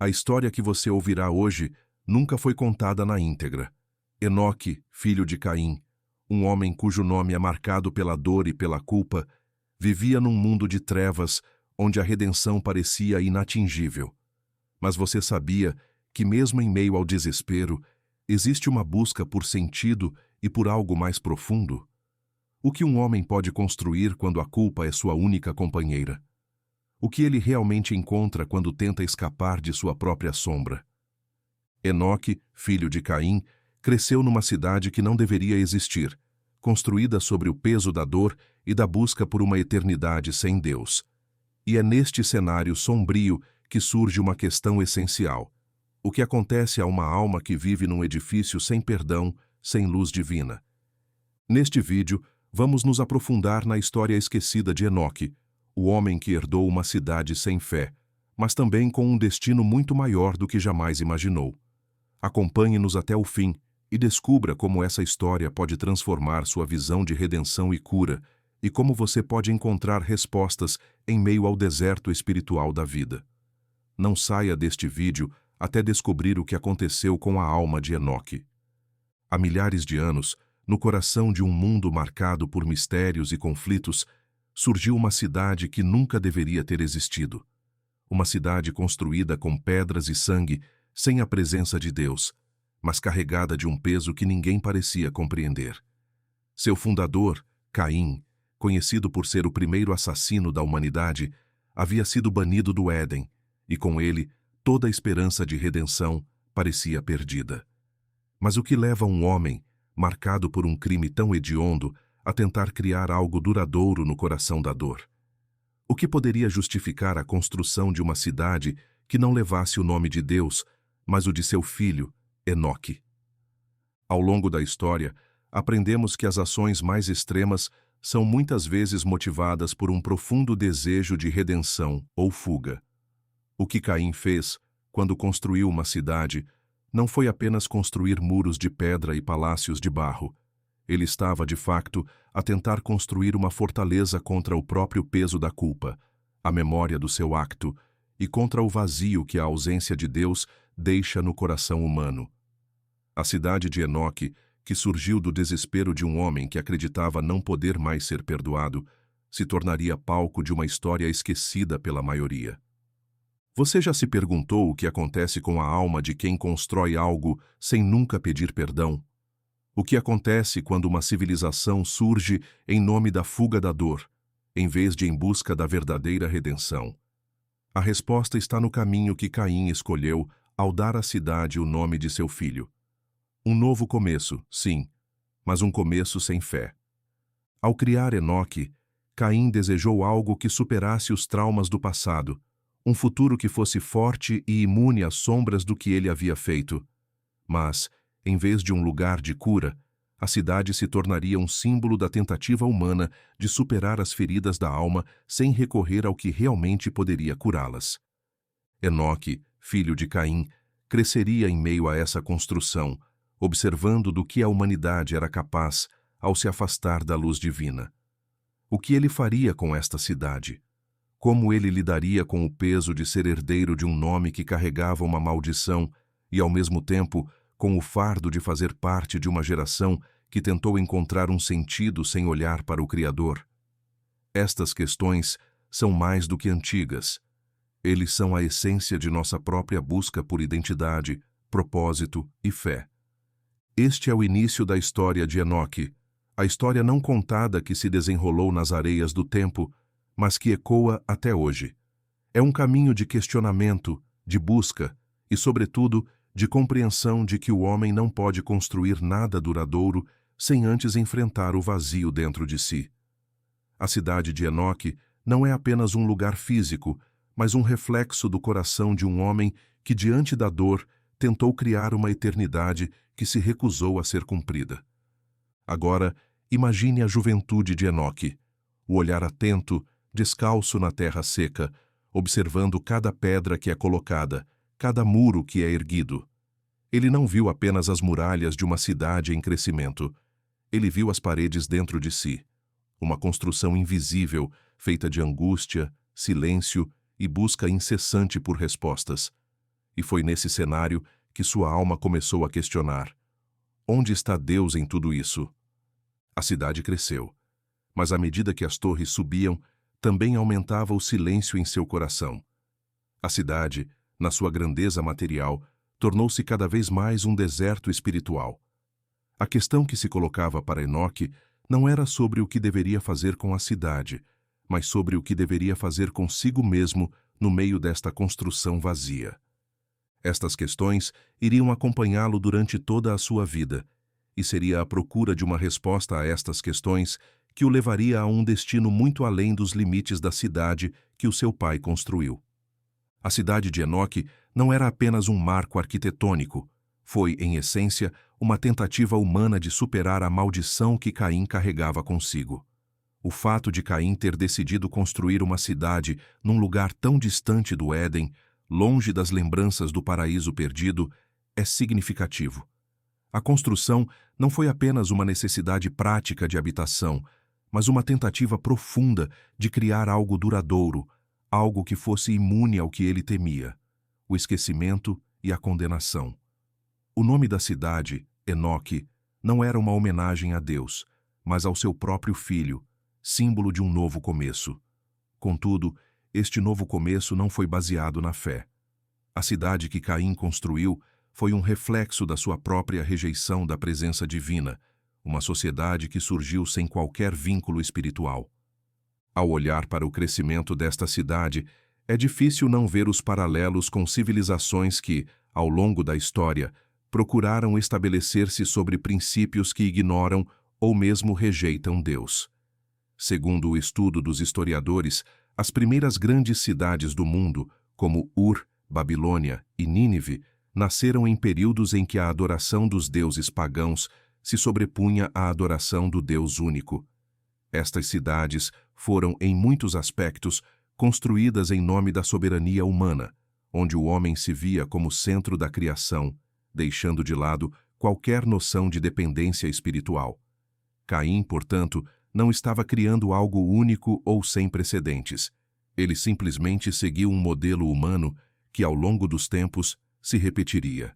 A história que você ouvirá hoje nunca foi contada na íntegra. Enoque, filho de Caim, um homem cujo nome é marcado pela dor e pela culpa, vivia num mundo de trevas onde a redenção parecia inatingível. Mas você sabia que, mesmo em meio ao desespero, existe uma busca por sentido e por algo mais profundo? O que um homem pode construir quando a culpa é sua única companheira? O que ele realmente encontra quando tenta escapar de sua própria sombra? Enoque, filho de Caim, cresceu numa cidade que não deveria existir, construída sobre o peso da dor e da busca por uma eternidade sem Deus. E é neste cenário sombrio que surge uma questão essencial. O que acontece a uma alma que vive num edifício sem perdão, sem luz divina? Neste vídeo, vamos nos aprofundar na história esquecida de Enoque, o homem que herdou uma cidade sem fé, mas também com um destino muito maior do que jamais imaginou. Acompanhe-nos até o fim e descubra como essa história pode transformar sua visão de redenção e cura, e como você pode encontrar respostas em meio ao deserto espiritual da vida. Não saia deste vídeo até descobrir o que aconteceu com a alma de Enoque. Há milhares de anos, no coração de um mundo marcado por mistérios e conflitos, surgiu uma cidade que nunca deveria ter existido. Uma cidade construída com pedras e sangue, sem a presença de Deus, mas carregada de um peso que ninguém parecia compreender. Seu fundador, Caim, conhecido por ser o primeiro assassino da humanidade, havia sido banido do Éden, e com ele, toda a esperança de redenção parecia perdida. Mas o que leva um homem, marcado por um crime tão hediondo, a tentar criar algo duradouro no coração da dor? O que poderia justificar a construção de uma cidade que não levasse o nome de Deus, mas o de seu filho, Enoque? Ao longo da história, aprendemos que as ações mais extremas são muitas vezes motivadas por um profundo desejo de redenção ou fuga. O que Caim fez, quando construiu uma cidade, não foi apenas construir muros de pedra e palácios de barro. Ele estava, de facto, a tentar construir uma fortaleza contra o próprio peso da culpa, a memória do seu acto, e contra o vazio que a ausência de Deus deixa no coração humano. A cidade de Enoque, que surgiu do desespero de um homem que acreditava não poder mais ser perdoado, se tornaria palco de uma história esquecida pela maioria. Você já se perguntou o que acontece com a alma de quem constrói algo sem nunca pedir perdão? O que acontece quando uma civilização surge em nome da fuga da dor, em vez de em busca da verdadeira redenção? A resposta está no caminho que Caim escolheu ao dar à cidade o nome de seu filho. Um novo começo, sim, mas um começo sem fé. Ao criar Enoque, Caim desejou algo que superasse os traumas do passado, um futuro que fosse forte e imune às sombras do que ele havia feito. Mas, em vez de um lugar de cura, a cidade se tornaria um símbolo da tentativa humana de superar as feridas da alma sem recorrer ao que realmente poderia curá-las. Enoque, filho de Caim, cresceria em meio a essa construção, observando do que a humanidade era capaz ao se afastar da luz divina. O que ele faria com esta cidade? Como ele lidaria com o peso de ser herdeiro de um nome que carregava uma maldição e, ao mesmo tempo, com o fardo de fazer parte de uma geração que tentou encontrar um sentido sem olhar para o Criador? Estas questões são mais do que antigas. Eles são a essência de nossa própria busca por identidade, propósito e fé. Este é o início da história de Enoque, a história não contada que se desenrolou nas areias do tempo, mas que ecoa até hoje. É um caminho de questionamento, de busca e, sobretudo, de compreensão de que o homem não pode construir nada duradouro sem antes enfrentar o vazio dentro de si. A cidade de Enoque não é apenas um lugar físico, mas um reflexo do coração de um homem que, diante da dor, tentou criar uma eternidade que se recusou a ser cumprida. Agora, imagine a juventude de Enoque, o olhar atento, descalço na terra seca, observando cada pedra que é colocada, cada muro que é erguido. Ele não viu apenas as muralhas de uma cidade em crescimento. Ele viu as paredes dentro de si, uma construção invisível, feita de angústia, silêncio e busca incessante por respostas. e foi nesse cenário que sua alma começou a questionar: onde está Deus em tudo isso? A cidade cresceu, mas à medida que as torres subiam, também aumentava o silêncio em seu coração. A cidade, na sua grandeza material, tornou-se cada vez mais um deserto espiritual. A questão que se colocava para Enoque não era sobre o que deveria fazer com a cidade, mas sobre o que deveria fazer consigo mesmo no meio desta construção vazia. Estas questões iriam acompanhá-lo durante toda a sua vida, e seria a procura de uma resposta a estas questões que o levaria a um destino muito além dos limites da cidade que o seu pai construiu. A cidade de Enoque não era apenas um marco arquitetônico, foi, em essência, uma tentativa humana de superar a maldição que Caim carregava consigo. O fato de Caim ter decidido construir uma cidade num lugar tão distante do Éden, longe das lembranças do paraíso perdido, é significativo. A construção não foi apenas uma necessidade prática de habitação, mas uma tentativa profunda de criar algo duradouro, algo que fosse imune ao que ele temia: o esquecimento e a condenação. O nome da cidade, Enoque, não era uma homenagem a Deus, mas ao seu próprio filho, símbolo de um novo começo. Contudo, este novo começo não foi baseado na fé. A cidade que Caim construiu foi um reflexo da sua própria rejeição da presença divina, uma sociedade que surgiu sem qualquer vínculo espiritual. Ao olhar para o crescimento desta cidade, é difícil não ver os paralelos com civilizações que, ao longo da história, procuraram estabelecer-se sobre princípios que ignoram ou mesmo rejeitam Deus. Segundo o estudo dos historiadores, as primeiras grandes cidades do mundo, como Ur, Babilônia e Nínive, nasceram em períodos em que a adoração dos deuses pagãos se sobrepunha à adoração do Deus único. Estas cidades foram, em muitos aspectos, construídas em nome da soberania humana, onde o homem se via como centro da criação, deixando de lado qualquer noção de dependência espiritual. Caim, portanto, não estava criando algo único ou sem precedentes. Ele simplesmente seguiu um modelo humano que, ao longo dos tempos, se repetiria.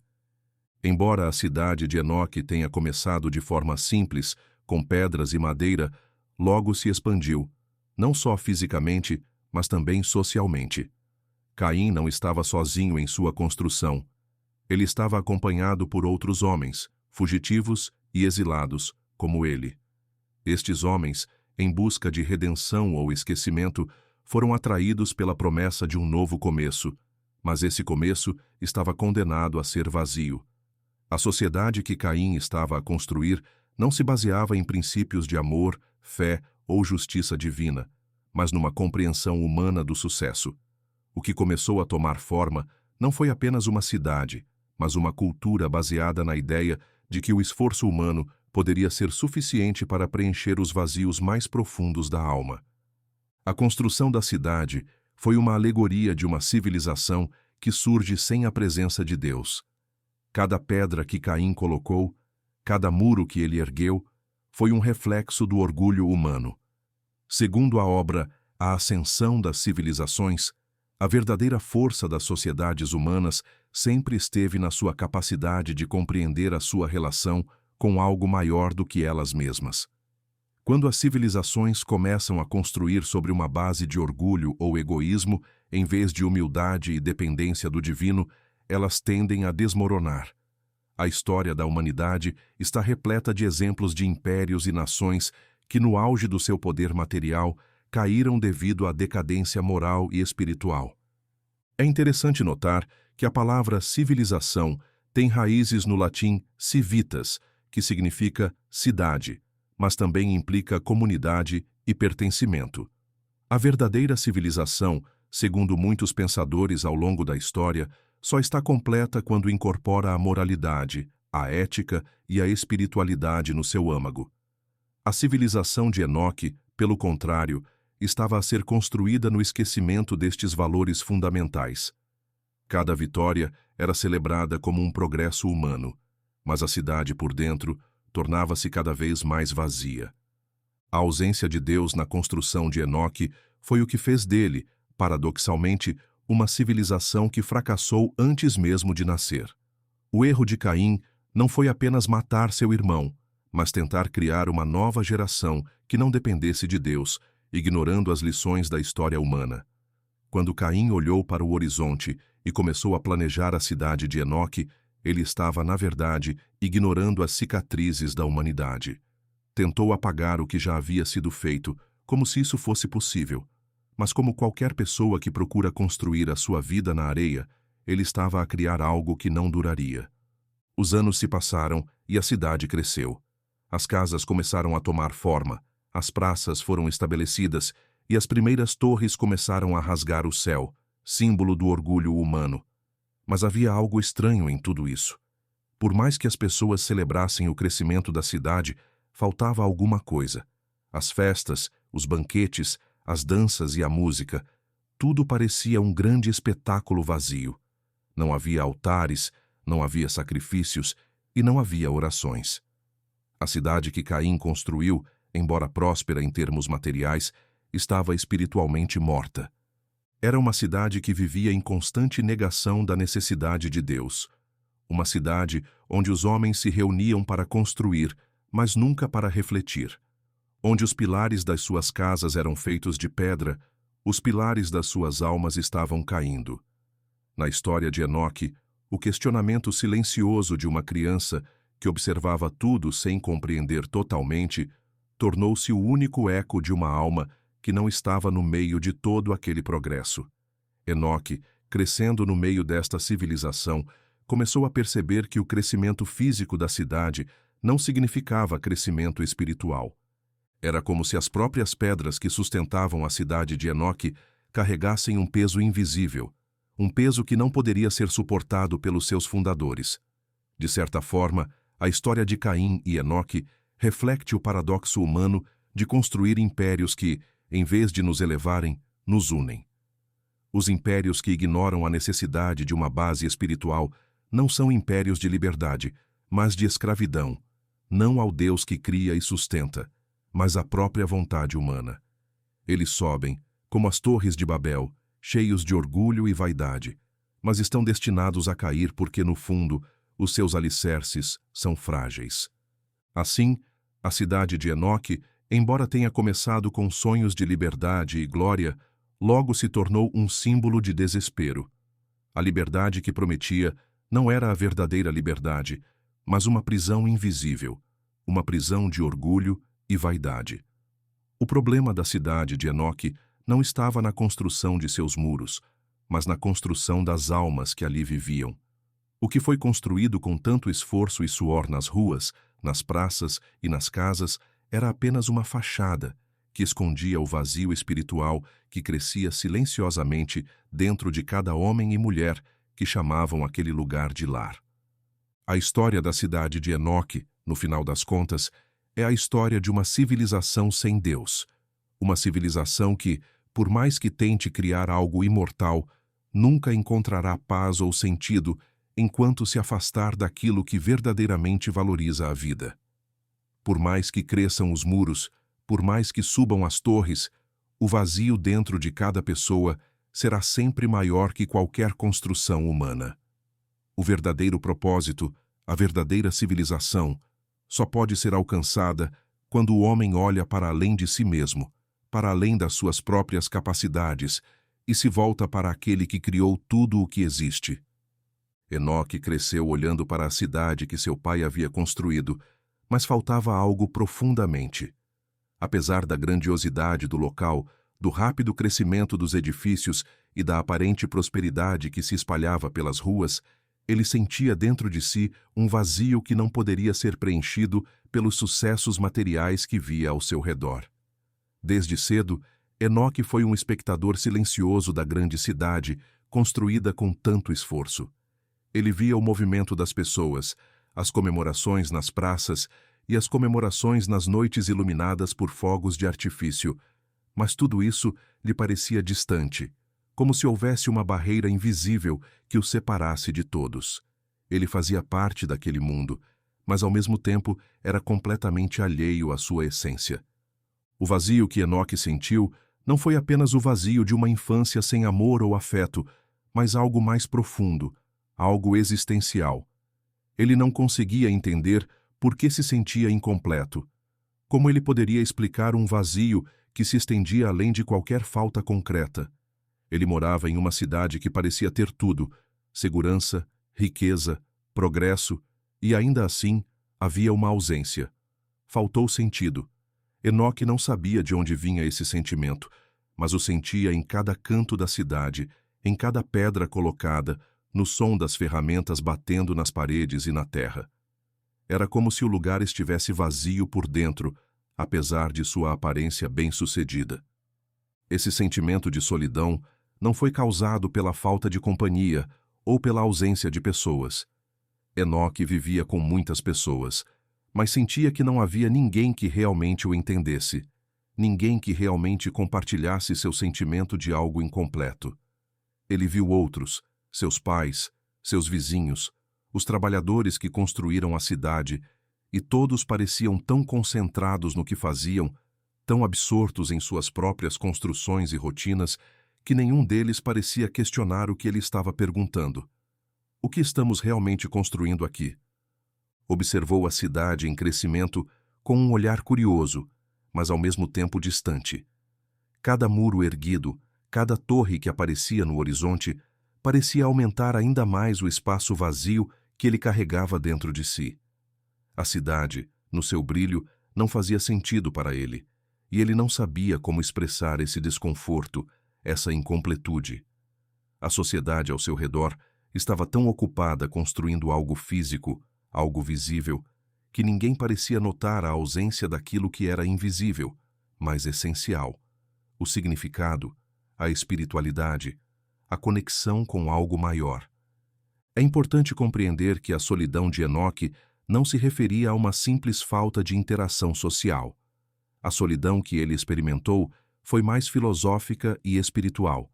Embora a cidade de Enoque tenha começado de forma simples, com pedras e madeira, logo se expandiu, não só fisicamente, mas também socialmente. Caim não estava sozinho em sua construção. Ele estava acompanhado por outros homens, fugitivos e exilados, como ele. Estes homens, em busca de redenção ou esquecimento, foram atraídos pela promessa de um novo começo, mas esse começo estava condenado a ser vazio. A sociedade que Caim estava a construir não se baseava em princípios de amor, fé ou justiça divina, mas numa compreensão humana do sucesso. O que começou a tomar forma não foi apenas uma cidade, mas uma cultura baseada na ideia de que o esforço humano poderia ser suficiente para preencher os vazios mais profundos da alma. A construção da cidade foi uma alegoria de uma civilização que surge sem a presença de Deus. Cada pedra que Caim colocou, cada muro que ele ergueu, foi um reflexo do orgulho humano. Segundo a obra A Ascensão das Civilizações, a verdadeira força das sociedades humanas sempre esteve na sua capacidade de compreender a sua relação com algo maior do que elas mesmas. Quando as civilizações começam a construir sobre uma base de orgulho ou egoísmo, em vez de humildade e dependência do divino, elas tendem a desmoronar. A história da humanidade está repleta de exemplos de impérios e nações que, no auge do seu poder material, caíram devido à decadência moral e espiritual. É interessante notar que a palavra civilização tem raízes no latim civitas, que significa cidade, mas também implica comunidade e pertencimento. A verdadeira civilização, segundo muitos pensadores ao longo da história, só está completa quando incorpora a moralidade, a ética e a espiritualidade no seu âmago. A civilização de Enoque, pelo contrário, estava a ser construída no esquecimento destes valores fundamentais. Cada vitória era celebrada como um progresso humano, mas a cidade por dentro tornava-se cada vez mais vazia. A ausência de Deus na construção de Enoque foi o que fez dele, paradoxalmente, uma civilização que fracassou antes mesmo de nascer. O erro de Caim não foi apenas matar seu irmão, mas tentar criar uma nova geração que não dependesse de Deus, ignorando as lições da história humana. Quando Caim olhou para o horizonte e começou a planejar a cidade de Enoque, ele estava, na verdade, ignorando as cicatrizes da humanidade. Tentou apagar o que já havia sido feito, como se isso fosse possível. Mas como qualquer pessoa que procura construir a sua vida na areia, ele estava a criar algo que não duraria. Os anos se passaram e a cidade cresceu. As casas começaram a tomar forma, as praças foram estabelecidas e as primeiras torres começaram a rasgar o céu, símbolo do orgulho humano. Mas havia algo estranho em tudo isso. Por mais que as pessoas celebrassem o crescimento da cidade, faltava alguma coisa. As festas, os banquetes, as danças e a música, tudo parecia um grande espetáculo vazio. Não havia altares, não havia sacrifícios e não havia orações. A cidade que Caim construiu, embora próspera em termos materiais, estava espiritualmente morta. Era uma cidade que vivia em constante negação da necessidade de Deus. Uma cidade onde os homens se reuniam para construir, mas nunca para refletir. Onde os pilares das suas casas eram feitos de pedra, os pilares das suas almas estavam caindo. Na história de Enoque, o questionamento silencioso de uma criança que observava tudo sem compreender totalmente, tornou-se o único eco de uma alma que não estava no meio de todo aquele progresso. Enoque, crescendo no meio desta civilização, começou a perceber que o crescimento físico da cidade não significava crescimento espiritual. Era como se as próprias pedras que sustentavam a cidade de Enoque carregassem um peso invisível, um peso que não poderia ser suportado pelos seus fundadores. De certa forma, a história de Caim e Enoque reflete o paradoxo humano de construir impérios que, em vez de nos elevarem, nos unem. Os impérios que ignoram a necessidade de uma base espiritual não são impérios de liberdade, mas de escravidão, não ao Deus que cria e sustenta, mas à própria vontade humana. Eles sobem, como as torres de Babel, cheios de orgulho e vaidade, mas estão destinados a cair porque, no fundo, os seus alicerces são frágeis. Assim, a cidade de Enoque, embora tenha começado com sonhos de liberdade e glória, logo se tornou um símbolo de desespero. A liberdade que prometia não era a verdadeira liberdade, mas uma prisão invisível, uma prisão de orgulho e vaidade. O problema da cidade de Enoque não estava na construção de seus muros, mas na construção das almas que ali viviam. O que foi construído com tanto esforço e suor nas ruas, nas praças e nas casas era apenas uma fachada que escondia o vazio espiritual que crescia silenciosamente dentro de cada homem e mulher que chamavam aquele lugar de lar. A história da cidade de Enoque, no final das contas, é a história de uma civilização sem Deus. Uma civilização que, por mais que tente criar algo imortal, nunca encontrará paz ou sentido enquanto se afastar daquilo que verdadeiramente valoriza a vida. Por mais que cresçam os muros, por mais que subam as torres, o vazio dentro de cada pessoa será sempre maior que qualquer construção humana. O verdadeiro propósito, a verdadeira civilização, só pode ser alcançada quando o homem olha para além de si mesmo, para além das suas próprias capacidades e se volta para aquele que criou tudo o que existe. Enoque cresceu olhando para a cidade que seu pai havia construído, mas faltava algo profundamente. Apesar da grandiosidade do local, do rápido crescimento dos edifícios e da aparente prosperidade que se espalhava pelas ruas, ele sentia dentro de si um vazio que não poderia ser preenchido pelos sucessos materiais que via ao seu redor. Desde cedo, Enoque foi um espectador silencioso da grande cidade, construída com tanto esforço. Ele via o movimento das pessoas, as comemorações nas praças e as comemorações nas noites iluminadas por fogos de artifício, mas tudo isso lhe parecia distante, como se houvesse uma barreira invisível que o separasse de todos. Ele fazia parte daquele mundo, mas ao mesmo tempo era completamente alheio à sua essência. O vazio que Enoque sentiu Não foi apenas o vazio de uma infância sem amor ou afeto, mas algo mais profundo, algo existencial. Ele não conseguia entender por que se sentia incompleto. Como ele poderia explicar um vazio que se estendia além de qualquer falta concreta? Ele morava em uma cidade que parecia ter tudo: segurança, riqueza, progresso, e ainda assim havia uma ausência. Faltou sentido. Enoque não sabia de onde vinha esse sentimento, mas o sentia em cada canto da cidade, em cada pedra colocada, no som das ferramentas batendo nas paredes e na terra. Era como se o lugar estivesse vazio por dentro, apesar de sua aparência bem-sucedida. Esse sentimento de solidão não foi causado pela falta de companhia ou pela ausência de pessoas. Enoque vivia com muitas pessoas, mas sentia que não havia ninguém que realmente o entendesse, ninguém que realmente compartilhasse seu sentimento de algo incompleto. Ele viu outros, seus pais, seus vizinhos, os trabalhadores que construíram a cidade, e todos pareciam tão concentrados no que faziam, tão absortos em suas próprias construções e rotinas, que nenhum deles parecia questionar o que ele estava perguntando. O que estamos realmente construindo aqui? Observou a cidade em crescimento com um olhar curioso, mas ao mesmo tempo distante. Cada muro erguido, cada torre que aparecia no horizonte, parecia aumentar ainda mais o espaço vazio que ele carregava dentro de si. A cidade, no seu brilho, não fazia sentido para ele, e ele não sabia como expressar esse desconforto, essa incompletude. A sociedade ao seu redor estava tão ocupada construindo algo físico, algo visível, que ninguém parecia notar a ausência daquilo que era invisível, mas essencial: o significado, a espiritualidade, a conexão com algo maior. É importante compreender que a solidão de Enoque não se referia a uma simples falta de interação social. A solidão que ele experimentou foi mais filosófica e espiritual.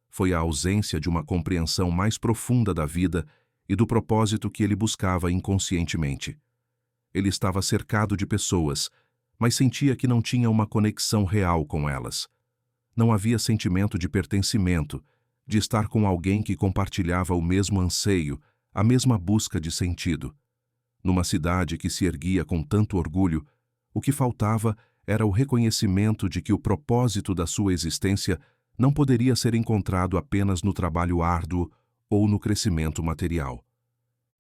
Foi a ausência de uma compreensão mais profunda da vida e do propósito que ele buscava inconscientemente. Ele estava cercado de pessoas, mas sentia que não tinha uma conexão real com elas. Não havia sentimento de pertencimento, de estar com alguém que compartilhava o mesmo anseio, a mesma busca de sentido. Numa cidade que se erguia com tanto orgulho, o que faltava era o reconhecimento de que o propósito da sua existência não poderia ser encontrado apenas no trabalho árduo ou no crescimento material.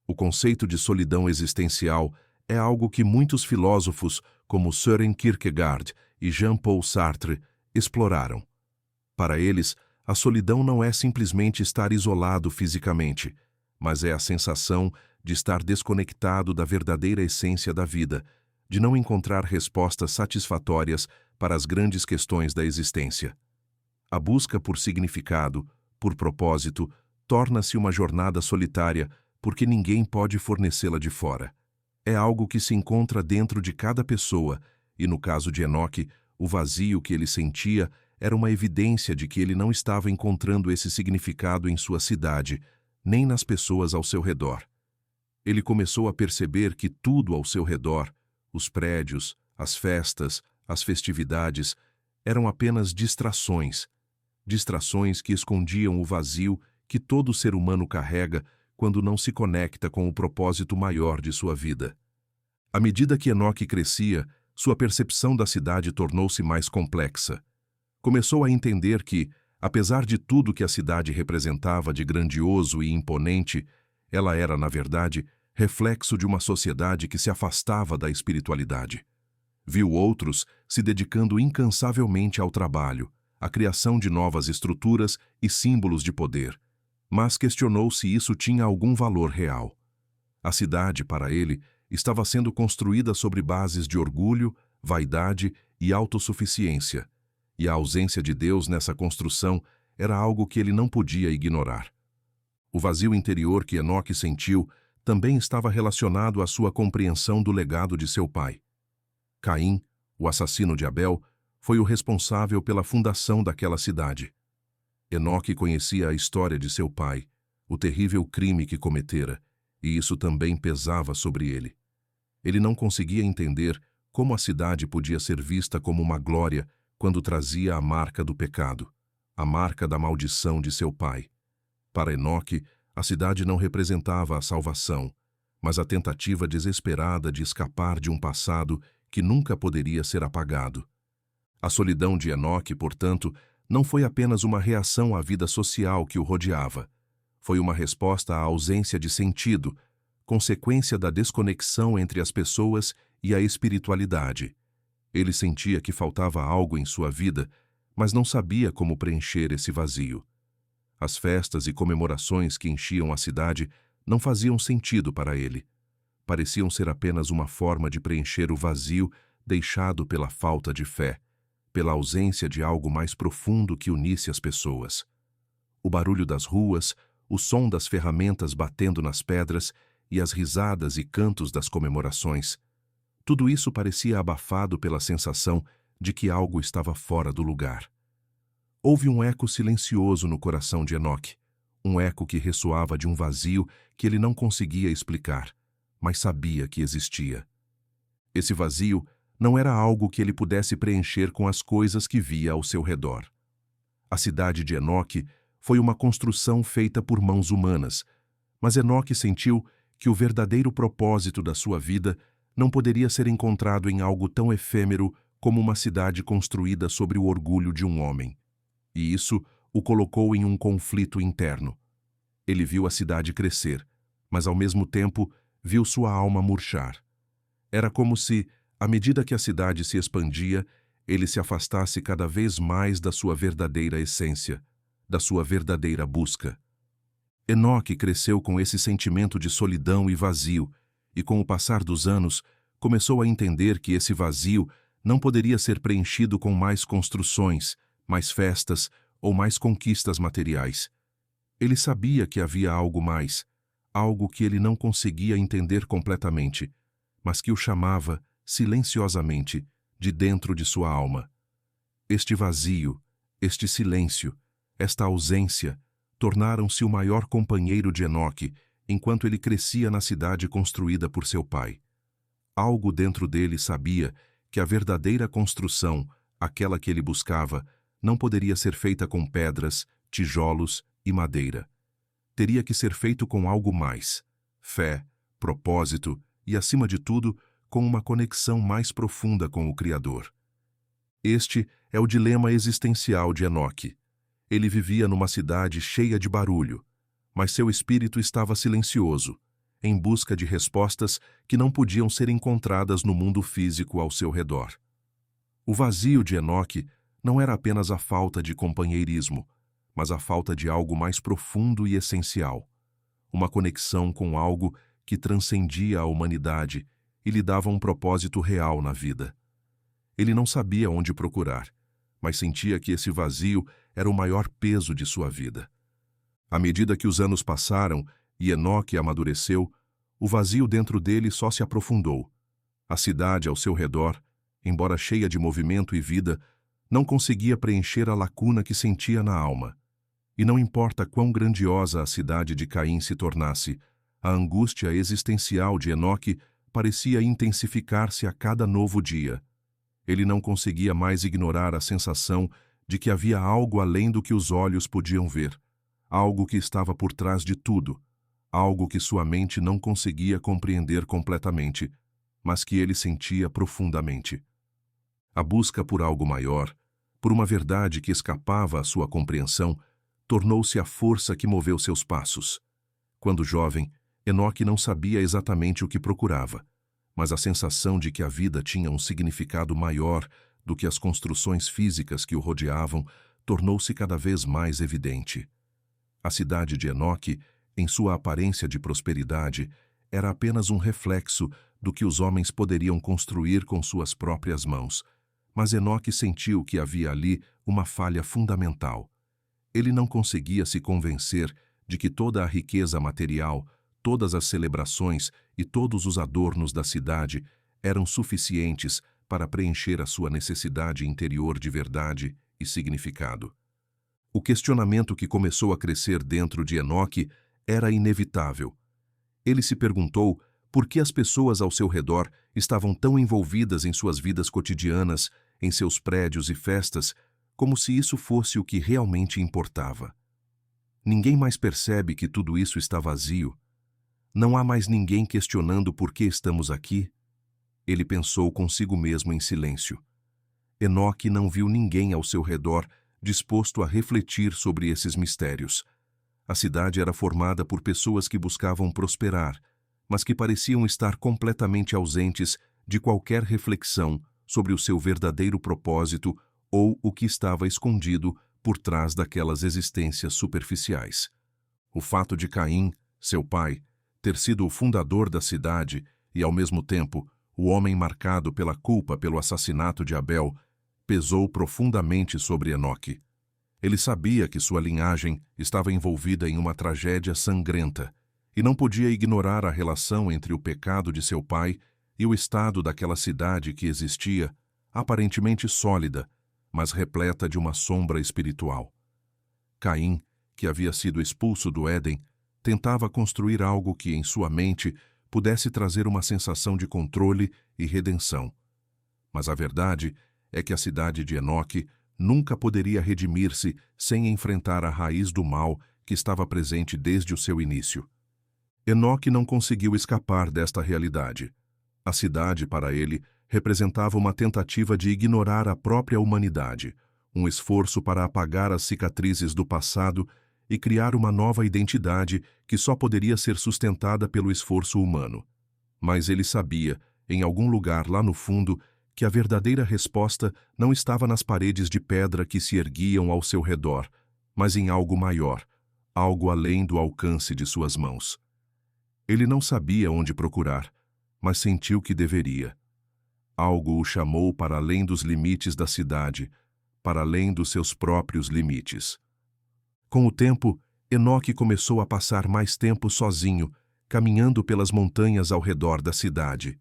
O conceito de solidão existencial é algo que muitos filósofos, como Søren Kierkegaard e Jean-Paul Sartre, exploraram. Para eles, a solidão não é simplesmente estar isolado fisicamente, mas é a sensação de estar desconectado da verdadeira essência da vida, de não encontrar respostas satisfatórias para as grandes questões da existência. A busca por significado, por propósito, torna-se uma jornada solitária porque ninguém pode fornecê-la de fora. É algo que se encontra dentro de cada pessoa, e no caso de Enoque, o vazio que ele sentia era uma evidência de que ele não estava encontrando esse significado em sua cidade, nem nas pessoas ao seu redor. Ele começou a perceber que tudo ao seu redor, os prédios, as festas, as festividades, eram apenas distrações que escondiam o vazio que todo ser humano carrega quando não se conecta com o propósito maior de sua vida. À medida que Enoque crescia, sua percepção da cidade tornou-se mais complexa. Começou a entender que, apesar de tudo que a cidade representava de grandioso e imponente, ela era, na verdade, reflexo de uma sociedade que se afastava da espiritualidade. Viu outros se dedicando incansavelmente ao trabalho, à criação de novas estruturas e símbolos de poder, mas questionou se isso tinha algum valor real. A cidade, para ele, estava sendo construída sobre bases de orgulho, vaidade e autossuficiência, e a ausência de Deus nessa construção era algo que ele não podia ignorar. O vazio interior que Enoque sentiu também estava relacionado à sua compreensão do legado de seu pai. Caim, o assassino de Abel, foi o responsável pela fundação daquela cidade. Enoque conhecia a história de seu pai, o terrível crime que cometera, e isso também pesava sobre ele. Ele não conseguia entender como a cidade podia ser vista como uma glória quando trazia a marca do pecado, a marca da maldição de seu pai. Para Enoque, a cidade não representava a salvação, mas a tentativa desesperada de escapar de um passado que nunca poderia ser apagado. A solidão de Enoque, portanto, não foi apenas uma reação à vida social que o rodeava. Foi uma resposta à ausência de sentido, consequência da desconexão entre as pessoas e a espiritualidade. Ele sentia que faltava algo em sua vida, mas não sabia como preencher esse vazio. As festas e comemorações que enchiam a cidade não faziam sentido para ele. Pareciam ser apenas uma forma de preencher o vazio deixado pela falta de fé, pela ausência de algo mais profundo que unisse as pessoas. O barulho das ruas, o som das ferramentas batendo nas pedras e as risadas e cantos das comemorações, tudo isso parecia abafado pela sensação de que algo estava fora do lugar. Houve um eco silencioso no coração de Enoque, um eco que ressoava de um vazio que ele não conseguia explicar, mas sabia que existia. Esse vazio não era algo que ele pudesse preencher com as coisas que via ao seu redor. A cidade de Enoque foi uma construção feita por mãos humanas, mas Enoque sentiu que o verdadeiro propósito da sua vida não poderia ser encontrado em algo tão efêmero como uma cidade construída sobre o orgulho de um homem. E isso o colocou em um conflito interno. Ele viu a cidade crescer, mas ao mesmo tempo viu sua alma murchar. Era como se, à medida que a cidade se expandia, ele se afastasse cada vez mais da sua verdadeira essência, da sua verdadeira busca. Enoque cresceu com esse sentimento de solidão e vazio, e com o passar dos anos, começou a entender que esse vazio não poderia ser preenchido com mais construções, mais festas ou mais conquistas materiais. Ele sabia que havia algo mais, algo que ele não conseguia entender completamente, mas que o chamava, silenciosamente, de dentro de sua alma. Este vazio, este silêncio, esta ausência, tornaram-se o maior companheiro de Enoque enquanto ele crescia na cidade construída por seu pai. Algo dentro dele sabia que a verdadeira construção, aquela que ele buscava, não poderia ser feita com pedras, tijolos e madeira. Teria que ser feito com algo mais: fé, propósito e, acima de tudo, com uma conexão mais profunda com o Criador. Este é o dilema existencial de Enoque. Ele vivia numa cidade cheia de barulho, mas seu espírito estava silencioso, em busca de respostas que não podiam ser encontradas no mundo físico ao seu redor. O vazio de Enoque não era apenas a falta de companheirismo, mas a falta de algo mais profundo e essencial, uma conexão com algo que transcendia a humanidade e lhe dava um propósito real na vida. Ele não sabia onde procurar, mas sentia que esse vazio era o maior peso de sua vida. À medida que os anos passaram e Enoque amadureceu, o vazio dentro dele só se aprofundou. A cidade ao seu redor, embora cheia de movimento e vida, não conseguia preencher a lacuna que sentia na alma. E não importa quão grandiosa a cidade de Caim se tornasse, a angústia existencial de Enoque parecia intensificar-se a cada novo dia. Ele não conseguia mais ignorar a sensação de que havia algo além do que os olhos podiam ver, algo que estava por trás de tudo, algo que sua mente não conseguia compreender completamente, mas que ele sentia profundamente. A busca por algo maior, por uma verdade que escapava à sua compreensão, tornou-se a força que moveu seus passos. Quando jovem, Enoque não sabia exatamente o que procurava, mas a sensação de que a vida tinha um significado maior do que as construções físicas que o rodeavam tornou-se cada vez mais evidente. A cidade de Enoque, em sua aparência de prosperidade, era apenas um reflexo do que os homens poderiam construir com suas próprias mãos, mas Enoque sentiu que havia ali uma falha fundamental. Ele não conseguia se convencer de que toda a riqueza material, todas as celebrações e todos os adornos da cidade eram suficientes para preencher a sua necessidade interior de verdade e significado. O questionamento que começou a crescer dentro de Enoque era inevitável. Ele se perguntou por que as pessoas ao seu redor estavam tão envolvidas em suas vidas cotidianas, em seus prédios e festas, como se isso fosse o que realmente importava. Ninguém mais percebe que tudo isso está vazio. Não há mais ninguém questionando por que estamos aqui. Ele pensou consigo mesmo em silêncio. Enoque não viu ninguém ao seu redor disposto a refletir sobre esses mistérios. A cidade era formada por pessoas que buscavam prosperar, mas que pareciam estar completamente ausentes de qualquer reflexão sobre o seu verdadeiro propósito ou o que estava escondido por trás daquelas existências superficiais. O fato de Caim, seu pai, ter sido o fundador da cidade e, ao mesmo tempo, o homem marcado pela culpa pelo assassinato de Abel, pesou profundamente sobre Enoque. Ele sabia que sua linhagem estava envolvida em uma tragédia sangrenta e não podia ignorar a relação entre o pecado de seu pai e o estado daquela cidade que existia, aparentemente sólida, mas repleta de uma sombra espiritual. Caim, que havia sido expulso do Éden, tentava construir algo que, em sua mente, pudesse trazer uma sensação de controle e redenção. Mas a verdade é que a cidade de Enoque nunca poderia redimir-se sem enfrentar a raiz do mal que estava presente desde o seu início. Enoque não conseguiu escapar desta realidade. A cidade, para ele, representava uma tentativa de ignorar a própria humanidade, um esforço para apagar as cicatrizes do passado e criar uma nova identidade que só poderia ser sustentada pelo esforço humano. Mas ele sabia, em algum lugar lá no fundo, que a verdadeira resposta não estava nas paredes de pedra que se erguiam ao seu redor, mas em algo maior, algo além do alcance de suas mãos. Ele não sabia onde procurar, mas sentiu que deveria. Algo o chamou para além dos limites da cidade, para além dos seus próprios limites. Com o tempo, Enoque começou a passar mais tempo sozinho, caminhando pelas montanhas ao redor da cidade.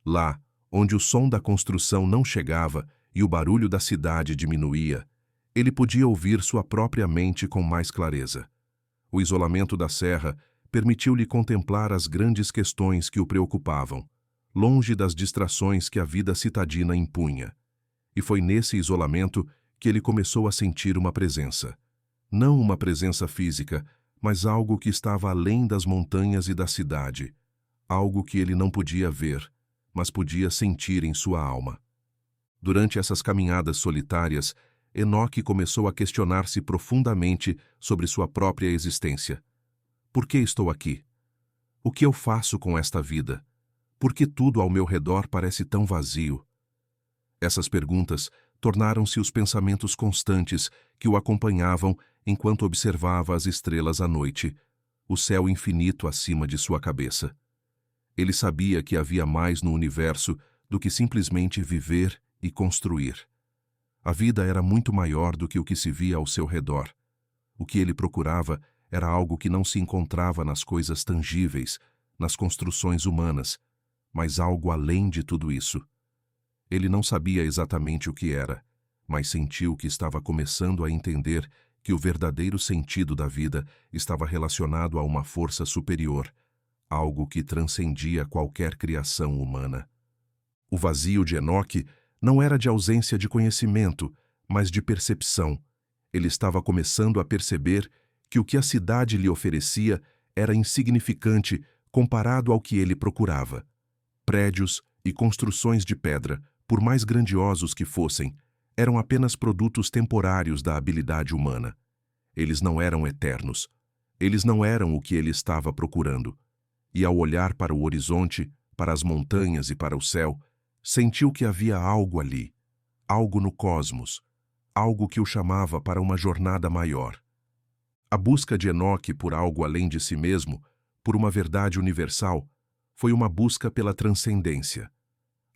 Lá, onde o som da construção não chegava e o barulho da cidade diminuía, ele podia ouvir sua própria mente com mais clareza. O isolamento da serra permitiu-lhe contemplar as grandes questões que o preocupavam, longe das distrações que a vida citadina impunha. E foi nesse isolamento que ele começou a sentir uma presença. Não uma presença física, mas algo que estava além das montanhas e da cidade. Algo que ele não podia ver, mas podia sentir em sua alma. Durante essas caminhadas solitárias, Enoque começou a questionar-se profundamente sobre sua própria existência. Por que estou aqui? O que eu faço com esta vida? Por que tudo ao meu redor parece tão vazio? Essas perguntas tornaram-se os pensamentos constantes que o acompanhavam enquanto observava as estrelas à noite, o céu infinito acima de sua cabeça. Ele sabia que havia mais no universo do que simplesmente viver e construir. A vida era muito maior do que o que se via ao seu redor. O que ele procurava era algo que não se encontrava nas coisas tangíveis, nas construções humanas, mas algo além de tudo isso. Ele não sabia exatamente o que era, mas sentiu que estava começando a entender que o verdadeiro sentido da vida estava relacionado a uma força superior, algo que transcendia qualquer criação humana. O vazio de Enoque não era de ausência de conhecimento, mas de percepção. Ele estava começando a perceber que o que a cidade lhe oferecia era insignificante comparado ao que ele procurava. Prédios e construções de pedra, por mais grandiosos que fossem, eram apenas produtos temporários da habilidade humana. Eles não eram eternos. Eles não eram o que ele estava procurando. E ao olhar para o horizonte, para as montanhas e para o céu, sentiu que havia algo ali, algo no cosmos, algo que o chamava para uma jornada maior. A busca de Enoque por algo além de si mesmo, por uma verdade universal, foi uma busca pela transcendência.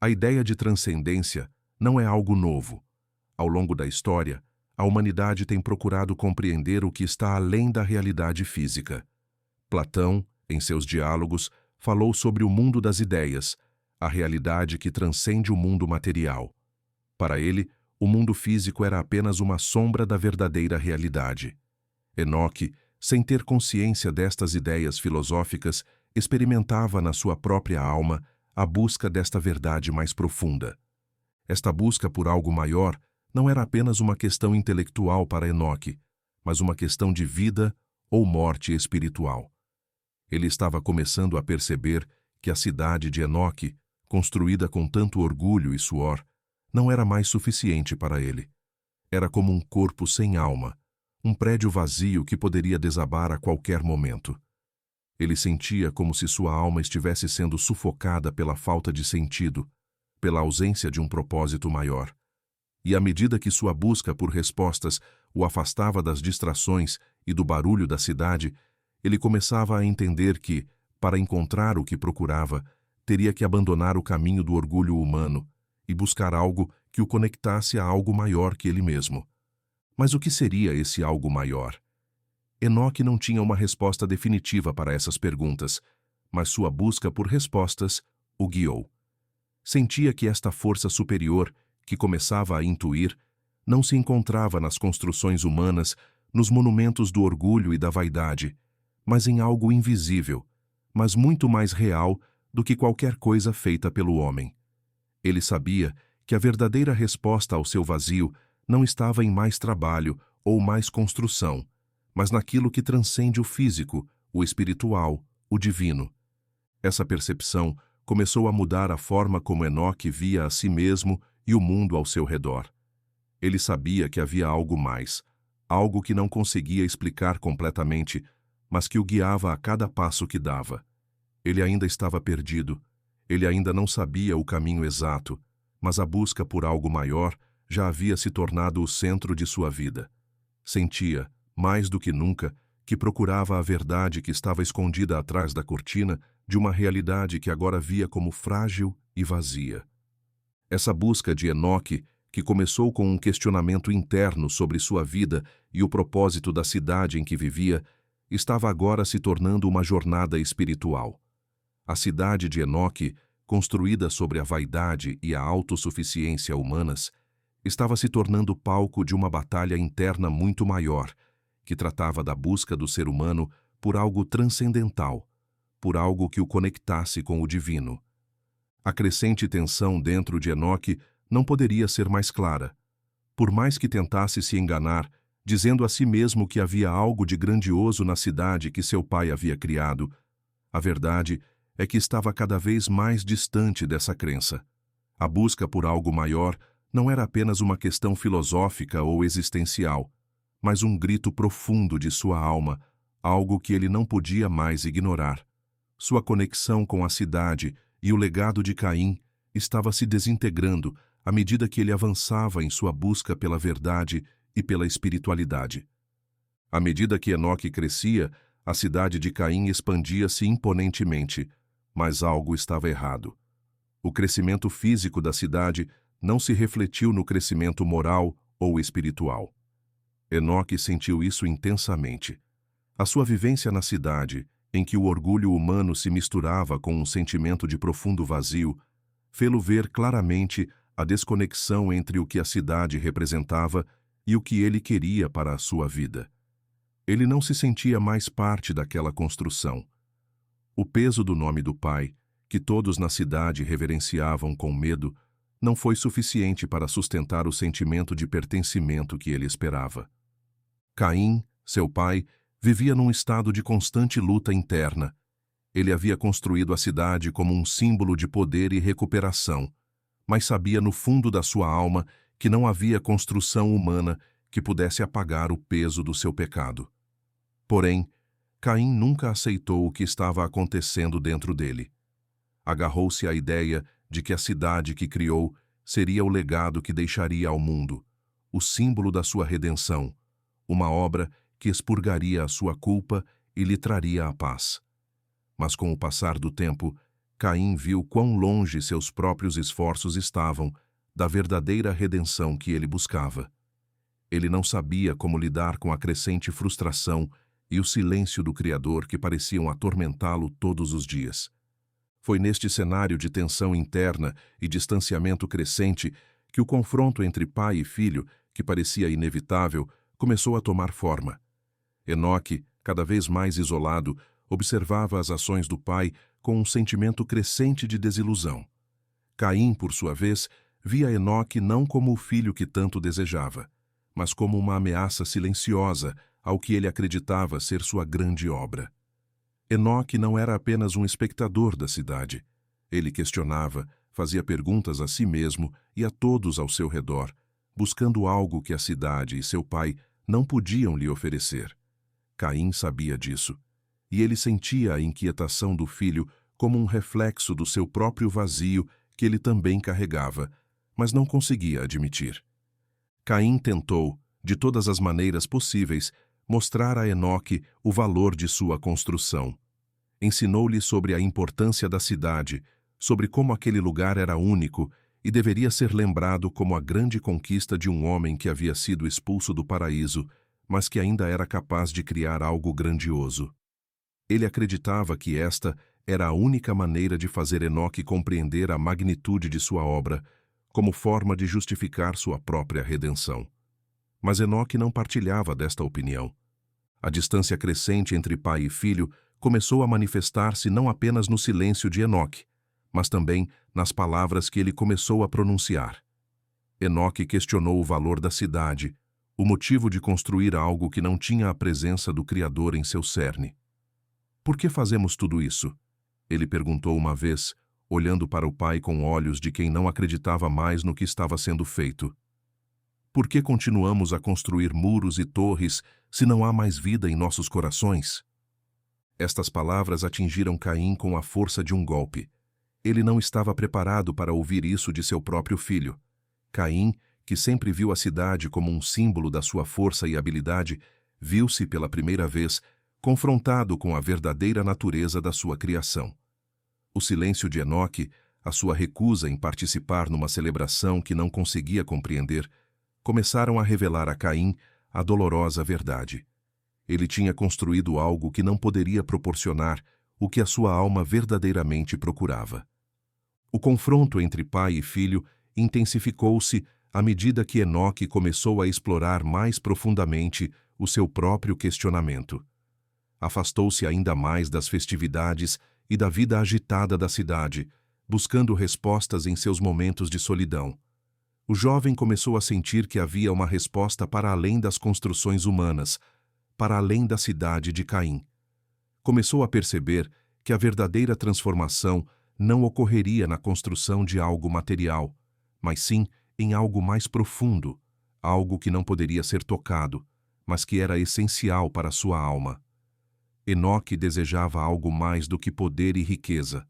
A ideia de transcendência não é algo novo. Ao longo da história, a humanidade tem procurado compreender o que está além da realidade física. Platão, em seus diálogos, falou sobre o mundo das ideias, a realidade que transcende o mundo material. Para ele, o mundo físico era apenas uma sombra da verdadeira realidade. Enoque, sem ter consciência destas ideias filosóficas, experimentava na sua própria alma a busca desta verdade mais profunda. Esta busca por algo maior não era apenas uma questão intelectual para Enoque, mas uma questão de vida ou morte espiritual. Ele estava começando a perceber que a cidade de Enoque, construída com tanto orgulho e suor, não era mais suficiente para ele. Era como um corpo sem alma, um prédio vazio que poderia desabar a qualquer momento. Ele sentia como se sua alma estivesse sendo sufocada pela falta de sentido, pela ausência de um propósito maior. E à medida que sua busca por respostas o afastava das distrações e do barulho da cidade, ele começava a entender que, para encontrar o que procurava, teria que abandonar o caminho do orgulho humano e buscar algo que o conectasse a algo maior que ele mesmo. Mas o que seria esse algo maior? Enoque não tinha uma resposta definitiva para essas perguntas, mas sua busca por respostas o guiou. Sentia que esta força superior, que começava a intuir, não se encontrava nas construções humanas, nos monumentos do orgulho e da vaidade, mas em algo invisível, mas muito mais real do que qualquer coisa feita pelo homem. Ele sabia que a verdadeira resposta ao seu vazio não estava em mais trabalho ou mais construção, mas naquilo que transcende o físico, o espiritual, o divino. Essa percepção começou a mudar a forma como Enoque via a si mesmo e o mundo ao seu redor. Ele sabia que havia algo mais, algo que não conseguia explicar completamente, mas que o guiava a cada passo que dava. Ele ainda estava perdido, ele ainda não sabia o caminho exato, mas a busca por algo maior já havia se tornado o centro de sua vida. Sentia, mais do que nunca, que procurava a verdade que estava escondida atrás da cortina de uma realidade que agora via como frágil e vazia. Essa busca de Enoque, que começou com um questionamento interno sobre sua vida e o propósito da cidade em que vivia, estava agora se tornando uma jornada espiritual. A cidade de Enoque, construída sobre a vaidade e a autossuficiência humanas, estava se tornando palco de uma batalha interna muito maior, que tratava da busca do ser humano por algo transcendental, por algo que o conectasse com o divino. A crescente tensão dentro de Enoque não poderia ser mais clara. Por mais que tentasse se enganar, dizendo a si mesmo que havia algo de grandioso na cidade que seu pai havia criado, a verdade é que estava cada vez mais distante dessa crença. A busca por algo maior não era apenas uma questão filosófica ou existencial, mas um grito profundo de sua alma, algo que ele não podia mais ignorar. Sua conexão com a cidade e o legado de Caim estava se desintegrando à medida que ele avançava em sua busca pela verdade e pela espiritualidade. À medida que Enoque crescia, a cidade de Caim expandia-se imponentemente, mas algo estava errado. O crescimento físico da cidade não se refletiu no crescimento moral ou espiritual. Enoque sentiu isso intensamente. A sua vivência na cidade, em que o orgulho humano se misturava com um sentimento de profundo vazio, fê-lo ver claramente a desconexão entre o que a cidade representava e o que ele queria para a sua vida. Ele não se sentia mais parte daquela construção. O peso do nome do pai, que todos na cidade reverenciavam com medo, não foi suficiente para sustentar o sentimento de pertencimento que ele esperava. Caim, seu pai, vivia num estado de constante luta interna. Ele havia construído a cidade como um símbolo de poder e recuperação, mas sabia no fundo da sua alma que não havia construção humana que pudesse apagar o peso do seu pecado. Porém, Caim nunca aceitou o que estava acontecendo dentro dele. Agarrou-se à ideia de que a cidade que criou seria o legado que deixaria ao mundo, o símbolo da sua redenção, uma obra que expurgaria a sua culpa e lhe traria a paz. Mas com o passar do tempo, Caim viu quão longe seus próprios esforços estavam da verdadeira redenção que ele buscava. Ele não sabia como lidar com a crescente frustração e o silêncio do Criador que pareciam atormentá-lo todos os dias. Foi neste cenário de tensão interna e distanciamento crescente que o confronto entre pai e filho, que parecia inevitável, começou a tomar forma. Enoque, cada vez mais isolado, observava as ações do pai com um sentimento crescente de desilusão. Caim, por sua vez, via Enoque não como o filho que tanto desejava, mas como uma ameaça silenciosa ao que ele acreditava ser sua grande obra. Enoque não era apenas um espectador da cidade. Ele questionava, fazia perguntas a si mesmo e a todos ao seu redor, buscando algo que a cidade e seu pai não podiam lhe oferecer. Caim sabia disso, e ele sentia a inquietação do filho como um reflexo do seu próprio vazio que ele também carregava, mas não conseguia admitir. Caim tentou, de todas as maneiras possíveis, mostrar a Enoque o valor de sua construção. Ensinou-lhe sobre a importância da cidade, sobre como aquele lugar era único e deveria ser lembrado como a grande conquista de um homem que havia sido expulso do paraíso, mas que ainda era capaz de criar algo grandioso. Ele acreditava que esta era a única maneira de fazer Enoque compreender a magnitude de sua obra, como forma de justificar sua própria redenção. Mas Enoque não partilhava desta opinião. A distância crescente entre pai e filho começou a manifestar-se não apenas no silêncio de Enoque, mas também nas palavras que ele começou a pronunciar. Enoque questionou o valor da cidade, o motivo de construir algo que não tinha a presença do Criador em seu cerne. Por que fazemos tudo isso? Ele perguntou uma vez, olhando para o pai com olhos de quem não acreditava mais no que estava sendo feito. Por que continuamos a construir muros e torres se não há mais vida em nossos corações? Estas palavras atingiram Caim com a força de um golpe. Ele não estava preparado para ouvir isso de seu próprio filho. Caim, que sempre viu a cidade como um símbolo da sua força e habilidade, viu-se pela primeira vez confrontado com a verdadeira natureza da sua criação. O silêncio de Enoque, a sua recusa em participar numa celebração que não conseguia compreender, começaram a revelar a Caim a dolorosa verdade. Ele tinha construído algo que não poderia proporcionar o que a sua alma verdadeiramente procurava. O confronto entre pai e filho intensificou-se à medida que Enoque começou a explorar mais profundamente o seu próprio questionamento. Afastou-se ainda mais das festividades e da vida agitada da cidade, buscando respostas em seus momentos de solidão. O jovem começou a sentir que havia uma resposta para além das construções humanas, para além da cidade de Caim. Começou a perceber que a verdadeira transformação não ocorreria na construção de algo material, mas sim em algo mais profundo, algo que não poderia ser tocado, mas que era essencial para sua alma. Enoque desejava algo mais do que poder e riqueza.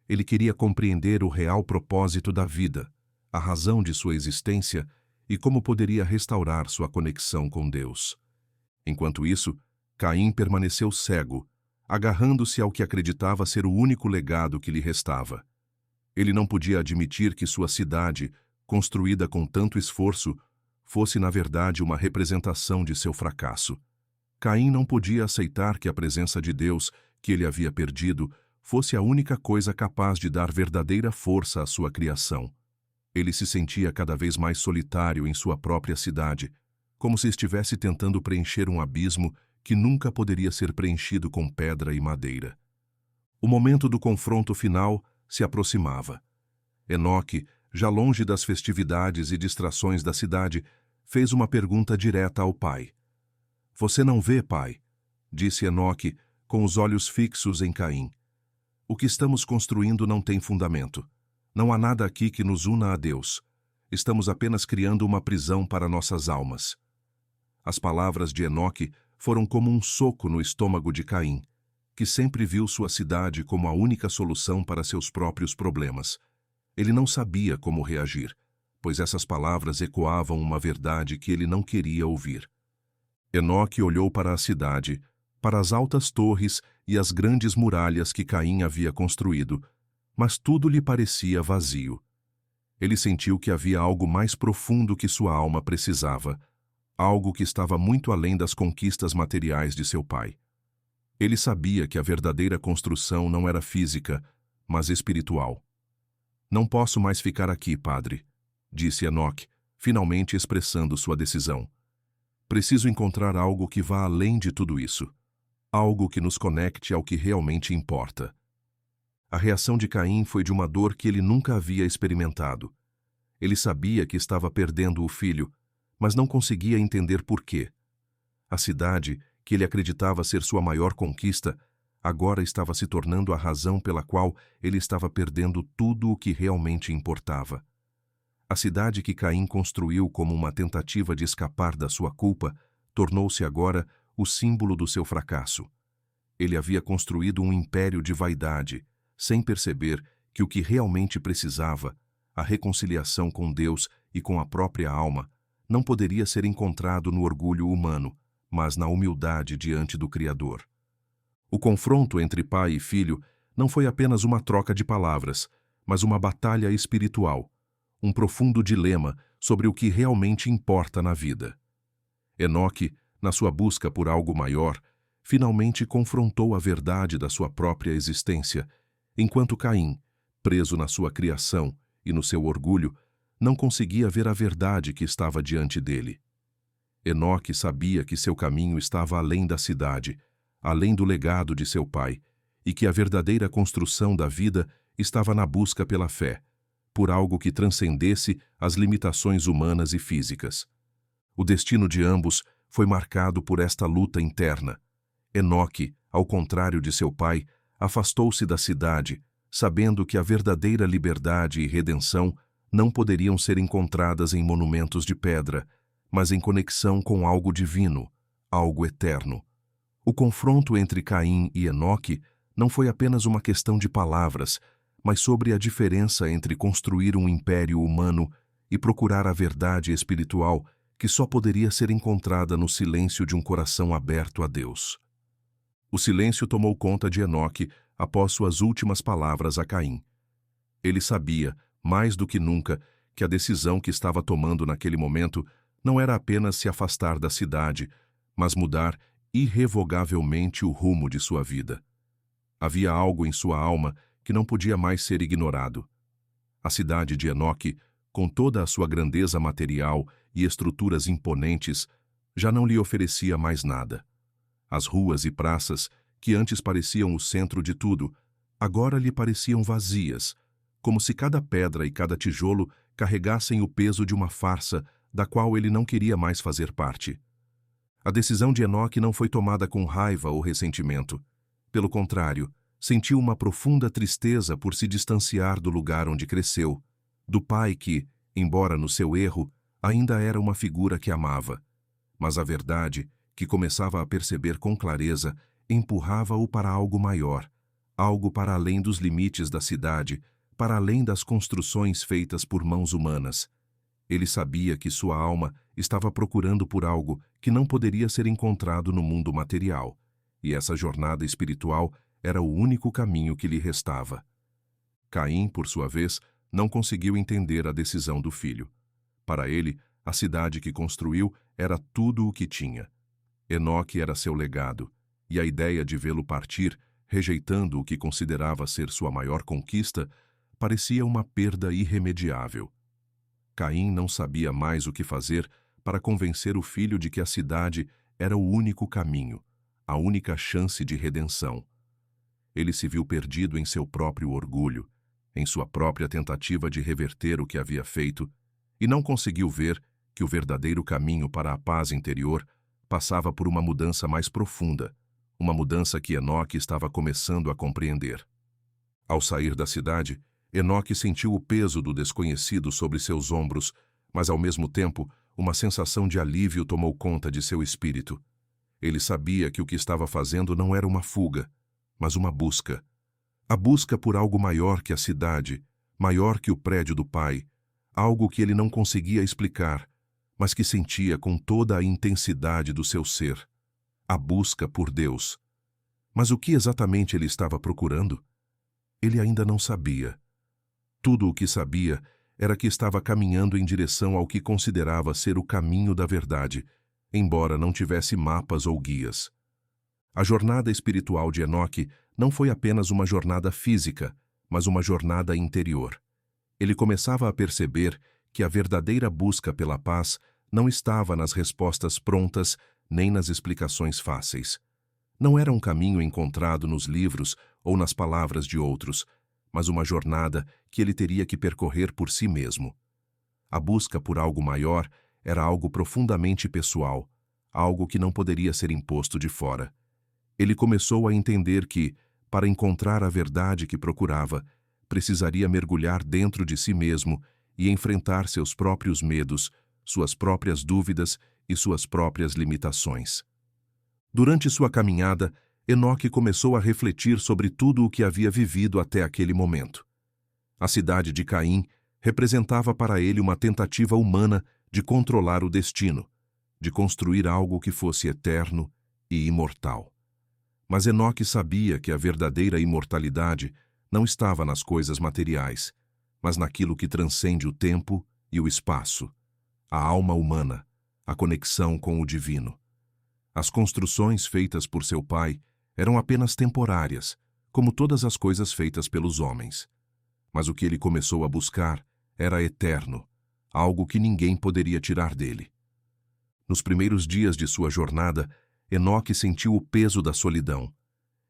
Ele queria compreender o real propósito da vida, a razão de sua existência e como poderia restaurar sua conexão com Deus. Enquanto isso, Caim permaneceu cego, agarrando-se ao que acreditava ser o único legado que lhe restava. Ele não podia admitir que sua cidade, construída com tanto esforço, fosse na verdade uma representação de seu fracasso. Caim não podia aceitar que a presença de Deus, que ele havia perdido, fosse a única coisa capaz de dar verdadeira força à sua criação. Ele se sentia cada vez mais solitário em sua própria cidade, como se estivesse tentando preencher um abismo que nunca poderia ser preenchido com pedra e madeira. O momento do confronto final se aproximava. Enoque, já longe das festividades e distrações da cidade, fez uma pergunta direta ao pai. "Você não vê, pai?", disse Enoque, com os olhos fixos em Caim. "O que estamos construindo não tem fundamento. Não há nada aqui que nos una a Deus. Estamos apenas criando uma prisão para nossas almas." As palavras de Enoque foram como um soco no estômago de Caim, que sempre viu sua cidade como a única solução para seus próprios problemas. Ele não sabia como reagir, pois essas palavras ecoavam uma verdade que ele não queria ouvir. Enoque olhou para a cidade, para as altas torres e as grandes muralhas que Caim havia construído, mas tudo lhe parecia vazio. Ele sentiu que havia algo mais profundo que sua alma precisava, algo que estava muito além das conquistas materiais de seu pai. Ele sabia que a verdadeira construção não era física, mas espiritual. "Não posso mais ficar aqui, padre", disse Enoque, finalmente expressando sua decisão. "Preciso encontrar algo que vá além de tudo isso, algo que nos conecte ao que realmente importa." A reação de Caim foi de uma dor que ele nunca havia experimentado. Ele sabia que estava perdendo o filho, mas não conseguia entender por quê. A cidade, que ele acreditava ser sua maior conquista, agora estava se tornando a razão pela qual ele estava perdendo tudo o que realmente importava. A cidade que Caim construiu como uma tentativa de escapar da sua culpa tornou-se agora o símbolo do seu fracasso. Ele havia construído um império de vaidade, sem perceber que o que realmente precisava, a reconciliação com Deus e com a própria alma, não poderia ser encontrado no orgulho humano, mas na humildade diante do Criador. O confronto entre pai e filho não foi apenas uma troca de palavras, mas uma batalha espiritual, um profundo dilema sobre o que realmente importa na vida. Enoque, na sua busca por algo maior, finalmente confrontou a verdade da sua própria existência, enquanto Caim, preso na sua criação e no seu orgulho, não conseguia ver a verdade que estava diante dele. Enoque sabia que seu caminho estava além da cidade, além do legado de seu pai, e que a verdadeira construção da vida estava na busca pela fé, por algo que transcendesse as limitações humanas e físicas. O destino de ambos foi marcado por esta luta interna. Enoque, ao contrário de seu pai, afastou-se da cidade, sabendo que a verdadeira liberdade e redenção não poderiam ser encontradas em monumentos de pedra, mas em conexão com algo divino, algo eterno. O confronto entre Caim e Enoque não foi apenas uma questão de palavras, mas sobre a diferença entre construir um império humano e procurar a verdade espiritual que só poderia ser encontrada no silêncio de um coração aberto a Deus. O silêncio tomou conta de Enoque após suas últimas palavras a Caim. Ele sabia, mais do que nunca, que a decisão que estava tomando naquele momento não era apenas se afastar da cidade, mas mudar irrevogavelmente o rumo de sua vida. Havia algo em sua alma que não podia mais ser ignorado. A cidade de Enoque, com toda a sua grandeza material e estruturas imponentes, já não lhe oferecia mais nada. As ruas e praças, que antes pareciam o centro de tudo, agora lhe pareciam vazias, como se cada pedra e cada tijolo carregassem o peso de uma farsa da qual ele não queria mais fazer parte. A decisão de Enoque não foi tomada com raiva ou ressentimento. Pelo contrário, sentiu uma profunda tristeza por se distanciar do lugar onde cresceu, do pai que, embora no seu erro, ainda era uma figura que amava. Mas a verdade, que começava a perceber com clareza, empurrava-o para algo maior, algo para além dos limites da cidade, para além das construções feitas por mãos humanas. Ele sabia que sua alma estava procurando por algo que não poderia ser encontrado no mundo material, e essa jornada espiritual era o único caminho que lhe restava. Caim, por sua vez, não conseguiu entender a decisão do filho. Para ele, a cidade que construiu era tudo o que tinha. Enoque era seu legado, e a ideia de vê-lo partir, rejeitando o que considerava ser sua maior conquista, parecia uma perda irremediável. Caim não sabia mais o que fazer para convencer o filho de que a cidade era o único caminho, a única chance de redenção. Ele se viu perdido em seu próprio orgulho, em sua própria tentativa de reverter o que havia feito, e não conseguiu ver que o verdadeiro caminho para a paz interior passava por uma mudança mais profunda, uma mudança que Enoque estava começando a compreender. Ao sair da cidade, Enoque sentiu o peso do desconhecido sobre seus ombros, mas ao mesmo tempo, uma sensação de alívio tomou conta de seu espírito. Ele sabia que o que estava fazendo não era uma fuga, mas uma busca. A busca por algo maior que a cidade, maior que o prédio do pai, algo que ele não conseguia explicar, mas que sentia com toda a intensidade do seu ser. A busca por Deus. Mas o que exatamente ele estava procurando? Ele ainda não sabia. Tudo o que sabia era que estava caminhando em direção ao que considerava ser o caminho da verdade, embora não tivesse mapas ou guias. A jornada espiritual de Enoque não foi apenas uma jornada física, mas uma jornada interior. Ele começava a perceber que a verdadeira busca pela paz não estava nas respostas prontas nem nas explicações fáceis. Não era um caminho encontrado nos livros ou nas palavras de outros, mas uma jornada que ele teria que percorrer por si mesmo. A busca por algo maior era algo profundamente pessoal, algo que não poderia ser imposto de fora. Ele começou a entender que, para encontrar a verdade que procurava, precisaria mergulhar dentro de si mesmo e enfrentar seus próprios medos, suas próprias dúvidas e suas próprias limitações. Durante sua caminhada, Enoque começou a refletir sobre tudo o que havia vivido até aquele momento. A cidade de Caim representava para ele uma tentativa humana de controlar o destino, de construir algo que fosse eterno e imortal. Mas Enoque sabia que a verdadeira imortalidade não estava nas coisas materiais, mas naquilo que transcende o tempo e o espaço, a alma humana, a conexão com o divino. As construções feitas por seu pai eram apenas temporárias, como todas as coisas feitas pelos homens. Mas o que ele começou a buscar era eterno, algo que ninguém poderia tirar dele. Nos primeiros dias de sua jornada, Enoque sentiu o peso da solidão.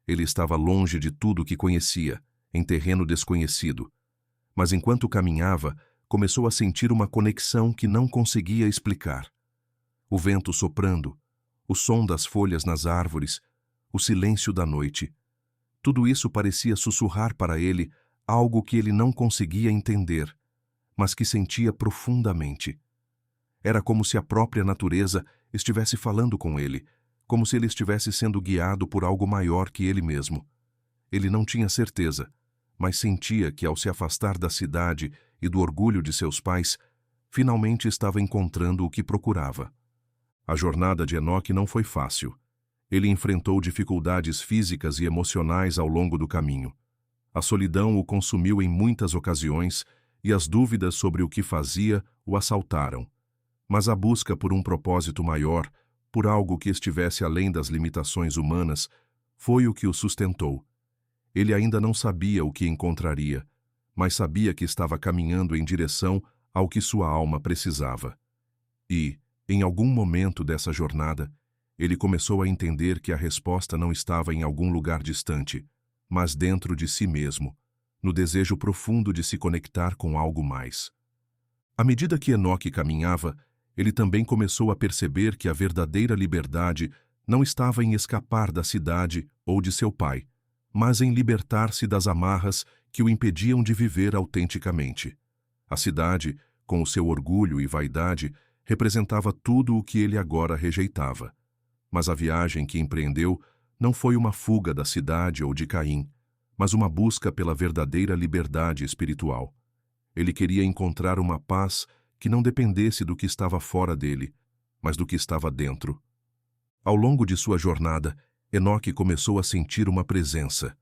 Ele estava longe de tudo o que conhecia, em terreno desconhecido. Mas enquanto caminhava, começou a sentir uma conexão que não conseguia explicar. O vento soprando, o som das folhas nas árvores, o silêncio da noite. Tudo isso parecia sussurrar para ele algo que ele não conseguia entender, mas que sentia profundamente. Era como se a própria natureza estivesse falando com ele, como se ele estivesse sendo guiado por algo maior que ele mesmo. Ele não tinha certeza, mas sentia que, ao se afastar da cidade e do orgulho de seus pais, finalmente estava encontrando o que procurava. A jornada de Enoque não foi fácil. Ele enfrentou dificuldades físicas e emocionais ao longo do caminho. A solidão o consumiu em muitas ocasiões e as dúvidas sobre o que fazia o assaltaram. Mas a busca por um propósito maior, por algo que estivesse além das limitações humanas, foi o que o sustentou. Ele ainda não sabia o que encontraria, mas sabia que estava caminhando em direção ao que sua alma precisava. E, em algum momento dessa jornada, ele começou a entender que a resposta não estava em algum lugar distante, mas dentro de si mesmo, no desejo profundo de se conectar com algo mais. À medida que Enoque caminhava, ele também começou a perceber que a verdadeira liberdade não estava em escapar da cidade ou de seu pai, mas em libertar-se das amarras que o impediam de viver autenticamente. A cidade, com o seu orgulho e vaidade, representava tudo o que ele agora rejeitava. Mas a viagem que empreendeu não foi uma fuga da cidade ou de Caim, mas uma busca pela verdadeira liberdade espiritual. Ele queria encontrar uma paz que não dependesse do que estava fora dele, mas do que estava dentro. Ao longo de sua jornada, Enoque começou a sentir uma presença.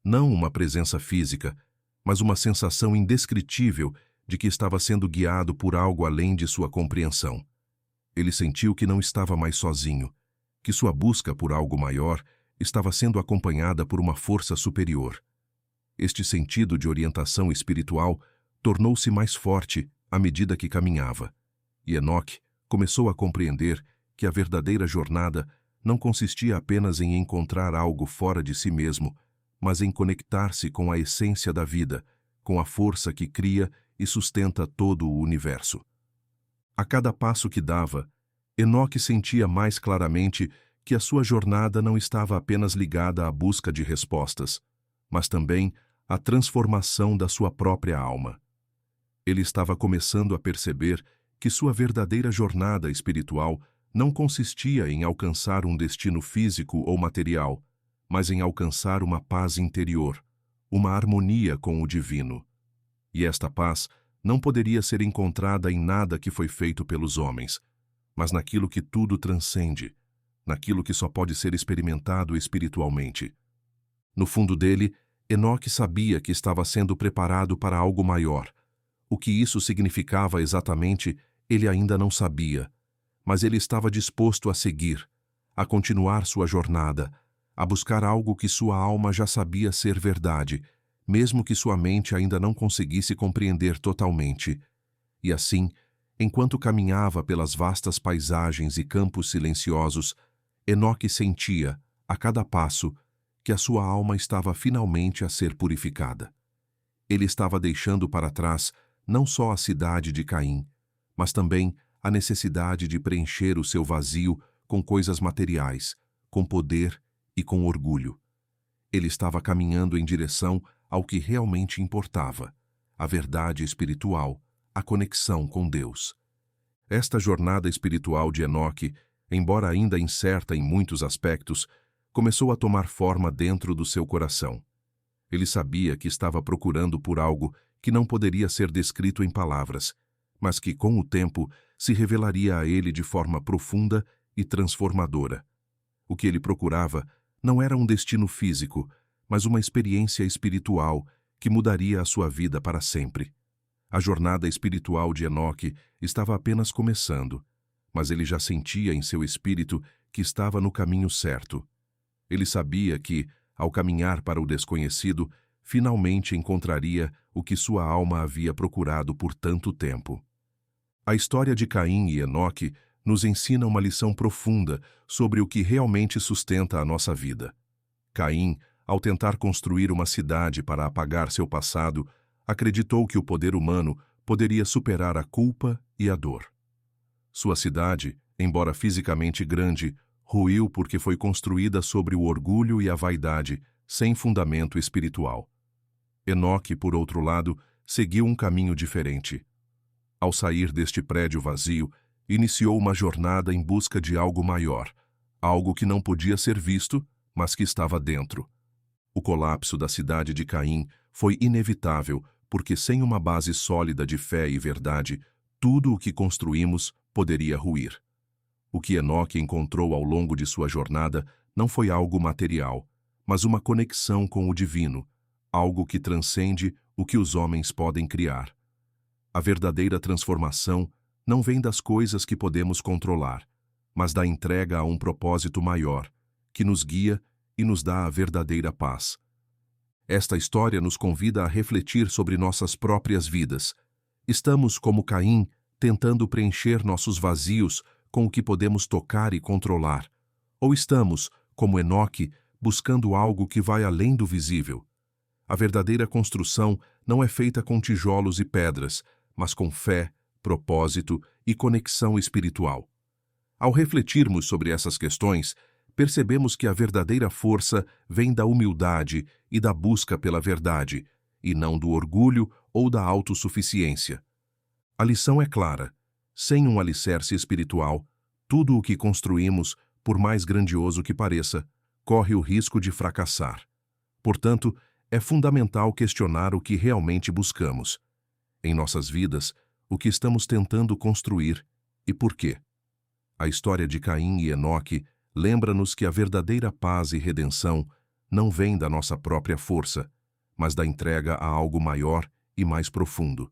Não uma presença física, mas uma sensação indescritível de que estava sendo guiado por algo além de sua compreensão. Ele sentiu que não estava mais sozinho, que sua busca por algo maior estava sendo acompanhada por uma força superior. Este sentido de orientação espiritual tornou-se mais forte à medida que caminhava, e Enoque começou a compreender que a verdadeira jornada não consistia apenas em encontrar algo fora de si mesmo, mas em conectar-se com a essência da vida, com a força que cria e sustenta todo o universo. A cada passo que dava, Enoque sentia mais claramente que a sua jornada não estava apenas ligada à busca de respostas, mas também à transformação da sua própria alma. Ele estava começando a perceber que sua verdadeira jornada espiritual não consistia em alcançar um destino físico ou material, mas em alcançar uma paz interior, uma harmonia com o divino. E esta paz não poderia ser encontrada em nada que foi feito pelos homens, mas naquilo que tudo transcende, naquilo que só pode ser experimentado espiritualmente. No fundo dele, Enoque sabia que estava sendo preparado para algo maior. O que isso significava exatamente, ele ainda não sabia, mas ele estava disposto a seguir, a continuar sua jornada, a buscar algo que sua alma já sabia ser verdade, mesmo que sua mente ainda não conseguisse compreender totalmente. E assim, enquanto caminhava pelas vastas paisagens e campos silenciosos, Enoque sentia, a cada passo, que a sua alma estava finalmente a ser purificada. Ele estava deixando para trás não só a cidade de Caim, mas também a necessidade de preencher o seu vazio com coisas materiais, com poder e com orgulho. Ele estava caminhando em direção ao que realmente importava, a verdade espiritual, a conexão com Deus. Esta jornada espiritual de Enoque, embora ainda incerta em muitos aspectos, começou a tomar forma dentro do seu coração. Ele sabia que estava procurando por algo que não poderia ser descrito em palavras, mas que, com o tempo, se revelaria a ele de forma profunda e transformadora. O que ele procurava não era um destino físico, mas uma experiência espiritual que mudaria a sua vida para sempre. A jornada espiritual de Enoque estava apenas começando, mas ele já sentia em seu espírito que estava no caminho certo. Ele sabia que, ao caminhar para o desconhecido, finalmente encontraria o que sua alma havia procurado por tanto tempo. A história de Caim e Enoque nos ensina uma lição profunda sobre o que realmente sustenta a nossa vida. Caim, ao tentar construir uma cidade para apagar seu passado, acreditou que o poder humano poderia superar a culpa e a dor. Sua cidade, embora fisicamente grande, ruiu porque foi construída sobre o orgulho e a vaidade, sem fundamento espiritual. Enoque, por outro lado, seguiu um caminho diferente. Ao sair deste prédio vazio, iniciou uma jornada em busca de algo maior, algo que não podia ser visto, mas que estava dentro. O colapso da cidade de Caim foi inevitável, porque sem uma base sólida de fé e verdade, tudo o que construímos poderia ruir. O que Enoque encontrou ao longo de sua jornada não foi algo material, mas uma conexão com o divino, algo que transcende o que os homens podem criar. A verdadeira transformação não vem das coisas que podemos controlar, mas da entrega a um propósito maior, que nos guia e nos dá a verdadeira paz. Esta história nos convida a refletir sobre nossas próprias vidas. Estamos, como Caim, tentando preencher nossos vazios com o que podemos tocar e controlar? Ou estamos, como Enoque, buscando algo que vai além do visível? A verdadeira construção não é feita com tijolos e pedras, mas com fé, propósito e conexão espiritual. Ao refletirmos sobre essas questões, percebemos que a verdadeira força vem da humildade e da busca pela verdade, e não do orgulho ou da autossuficiência. A lição é clara: sem um alicerce espiritual, tudo o que construímos, por mais grandioso que pareça, corre o risco de fracassar. Portanto, é fundamental questionar o que realmente buscamos. Em nossas vidas, o que estamos tentando construir e por quê. A história de Caim e Enoque lembra-nos que a verdadeira paz e redenção não vem da nossa própria força, mas da entrega a algo maior e mais profundo.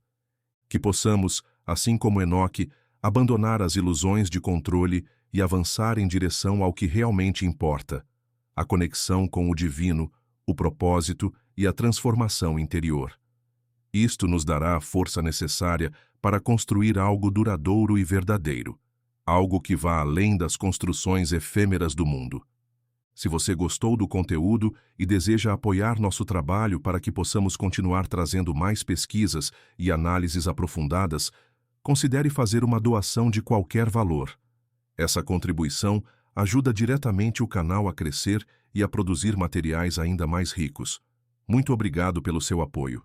Que possamos, assim como Enoque, abandonar as ilusões de controle e avançar em direção ao que realmente importa, a conexão com o divino, o propósito e a transformação interior. Isto nos dará a força necessária para construir algo duradouro e verdadeiro, algo que vá além das construções efêmeras do mundo. Se você gostou do conteúdo e deseja apoiar nosso trabalho para que possamos continuar trazendo mais pesquisas e análises aprofundadas, considere fazer uma doação de qualquer valor. Essa contribuição ajuda diretamente o canal a crescer e a produzir materiais ainda mais ricos. Muito obrigado pelo seu apoio.